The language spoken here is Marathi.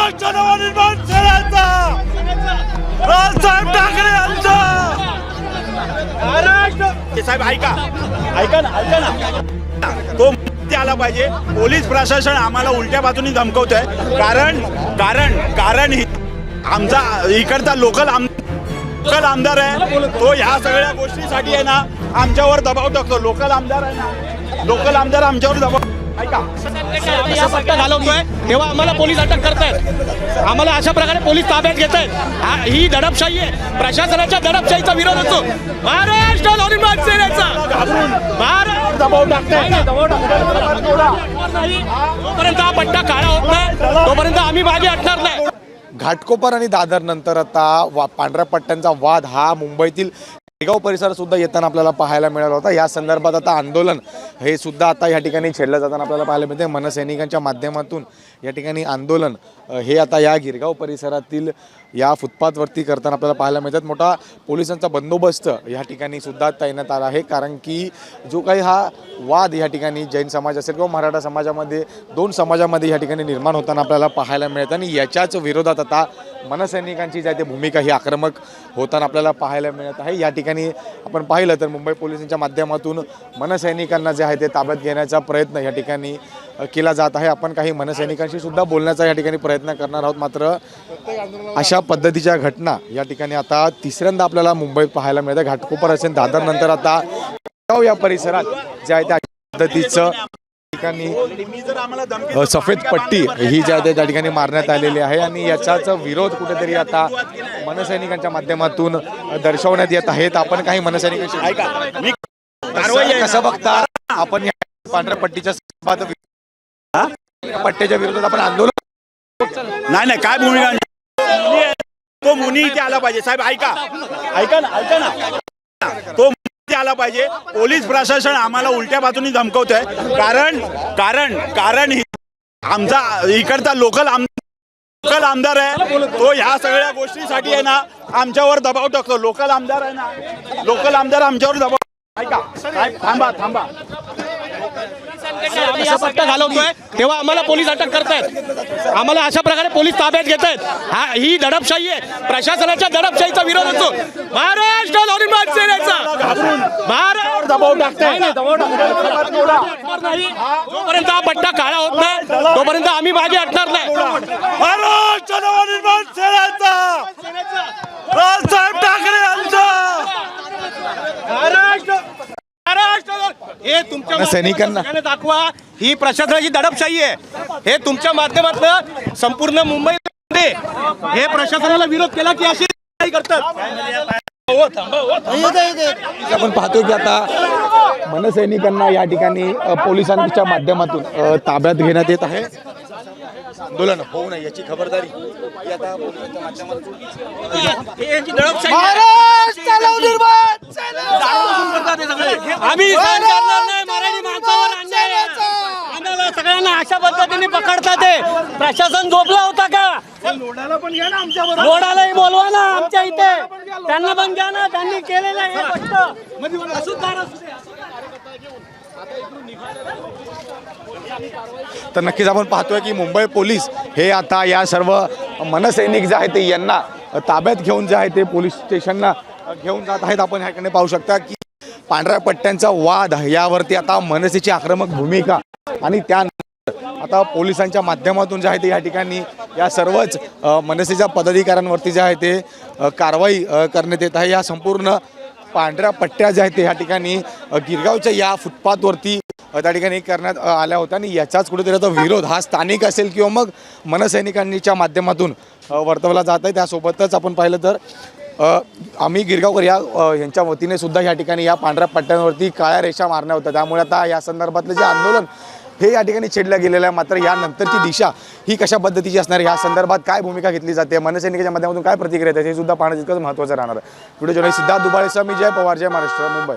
महाराष्ट्र नवनिर्माण सेनेचा राजसाहेब ठाकरे यांचा महाराष्ट्र साहेब ऐका ना तो आला पाहिजे। पोलीस प्रशासन आम्हाला उलट्या बाजूनी धमकवतंय कारण आमचा इकडचा लोकल आमदार आहे तो ह्या सगळ्या गोष्टीसाठी आहे ना आमच्यावर दबाव टाकतो। लोकल आमदार आहे ना लोकल आमदार आमच्यावर दबाव असा पट्टा घालवतोय तेव्हा आम्हाला पोलीस अटक करतायत। आम्हाला अशा प्रकारे पोलीस ताब्यात घेत आहेत। ही दडपशाही आहे, प्रशासनाच्या दडपशाहीचा विरोध होतो। महाराष्ट्र नवनिर्माण सेनेचा दबाव टाकताय। जोपर्यंत हा पट्टा काळा होत नाही तोपर्यंत आम्ही मागे हटणार नाही। घाटकोपर आणि दादर नंतर आता पांढऱ्या पट्ट्यांचा वाद हा मुंबईतील शेगाव परिसरात सुद्धा येताना आपल्याला पाहायला मिळाला होता। या संदर्भात आता आंदोलन हे सुद्धा आता या ठिकाणी छेडलं जाताना आपल्याला पाहायला मिळते। मनसैनिकांच्या माध्यमातून या ठिकाणी आंदोलन हे आता या गिरगाव परिसरातील या फुटपाथवरती करताना आपल्याला पाहायला मिळतात। मोठा पोलिसांचा बंदोबस्त या ठिकाणी सुद्धा तैनात आला आहे, कारण की जो काही हा वाद या ठिकाणी जैन समाज असेल किंवा मराठा समाजामध्ये दोन समाजामध्ये या ठिकाणी निर्माण होताना आपल्याला पाहायला मिळतं आणि याच्याच विरोधात आता मनसैनिकांची जी आहे ती भूमिका ही आक्रमक होताना आपल्याला पाहायला मिळत आहे। या ठिकाणी आपण पाहिलं तर मुंबई पोलिसांच्या माध्यमातून मनसैनिकांना जे आहे ते ताब्यात घेण्याचा प्रयत्न या ठिकाणी केला जात आहे। आपण काही मनसैनिकांशी सुद्धा बोलण्याचा या ठिकाणी प्रयत्न करणार आहोत। मात्र अशा पद्धतीच्या घटना या ठिकाणी आता तिसऱ्यांदा आपल्याला मुंबईत पाहायला मिळतं। घाटकोपर असेल दादर नंतर आता या परिसरात जे आहे त्या पद्धतीचं ठिकाणी सफेद पट्टी ही जी आहे त्या ठिकाणी मारण्यात आलेली आहे आणि याचाच विरोध कुठेतरी आता मनसैनिकांच्या माध्यमातून दर्शवण्यात येत आहेत। आपण काही मनसैनिकांशी कसं बघता आपण या पांढऱ्या पट्टीच्या पट्ट्याच्या विरोधात आपण आंदोलन नाही काय भूमिका तो मुनी इथे आला पाहिजे। साहेब ऐका ना तो आला पाहिजे। पोलीस प्रशासन आम्हाला उलट्या बाजूनी धमकवतंय कारण आमचा इकडचा लोकल आमदार आहे तो ह्या सगळ्या गोष्टीसाठी आहे ना आमच्यावर दबाव टाकतो। लोकल आमदार आहे ना लोकल आमदार आमच्यावर दबाव थांबा असा पट्टा घालवतोय तेव्हा आम्हाला पोलीस अटक करतायत। आम्हाला अशा प्रकारे पोलीस ताब्यात घेत आहेत। ही दडपशाही आहे, प्रशासनाच्या दडपशाहीचा विरोध होतो। महाराष्ट्र नवनिर्माण सेनेचा दबाव टाकताय। जोपर्यंत हा पट्टा काळा होत नाही तोपर्यंत आम्ही मागे हटणार नाही। महाराष्ट्र नवनिर्माण सेनेचा राजसाहेब ठाकरे यांचा हे तुमच्या सैनिकांना दाखवा ही प्रशासनाची दडपशाही आहे। हे तुमच्या माध्यमातून संपूर्ण मुंबईमध्ये हे प्रशासनाला विरोध केला की अशी करतात। आपण पाहतो की आता मनसैनिकांना या ठिकाणी पोलिसांच्या माध्यमातून ताब्यात घेण्यात येत आहे। आंदोलन होऊ नये याची खबरदारी आता पोलिसांच्या माध्यमातून आम्ही सहन करणार नाही। मराठी माणसावर अन्याय आम्हाला सगळ्यांना अशा पद्धतीने पकडतात। प्रशासन झोपला होता का? लोडालाही बोलवा ना आमच्या इथे, त्यांना पण घ्या ना। त्यांनी केलेलं हे तर नक्कीच आपण पाहतोय की मुंबई पोलीस हे आता या सर्व मनसैनिक जे आहेत ते यांना ताब्यात घेऊन जे आहे ते पोलीस स्टेशनला घेऊन जात आहेत। आपण ह्याकडे पाहू शकता की पांढऱ्या पट्ट्यांचा वाद यावरती आता मनसेची आक्रमक भूमिका आणि त्यानंतर आता पोलिसांच्या माध्यमातून जे आहे ते या ठिकाणी या सर्वच मनसेच्या पदाधिकाऱ्यांवरती जे आहे ते कारवाई करण्यात येत आहे। या संपूर्ण पांढऱ्या पट्ट्या ज्या आहेत ते या ठिकाणी गिरगावच्या या फुटपाथवरती त्या ठिकाणी करण्यात आल्या होत्या आणि याचाच कुठेतरी आता विरोध हा स्थानिक असेल किंवा मग मनसैनिकांच्या माध्यमातून वर्तवला जात आहे। त्यासोबतच आपण पाहिलं तर आम्ही गिरगावकर यांच्या वतीने सुद्धा या ठिकाणी या पांढऱ्या पट्ट्यांवरती काळ्या रेषा मारण्या होत्या। त्यामुळे आता या संदर्भातलं जे आंदोलन हे या ठिकाणी छेडलं गेलेलं आहे। मात्र यानंतरची दिशा ही कशा पद्धतीची असणार, या संदर्भात काय भूमिका घेतली जाते, मनसैनिकांच्या माध्यमातून काय प्रतिक्रिया येते हे सुद्धा पाहणं तितकंच महत्त्वाचं राहणार आहे। व्हिडिओ जर्नलिस्ट सिद्धार्थ दुबाळेसह मी जय पवार, जय महाराष्ट्र, मुंबई।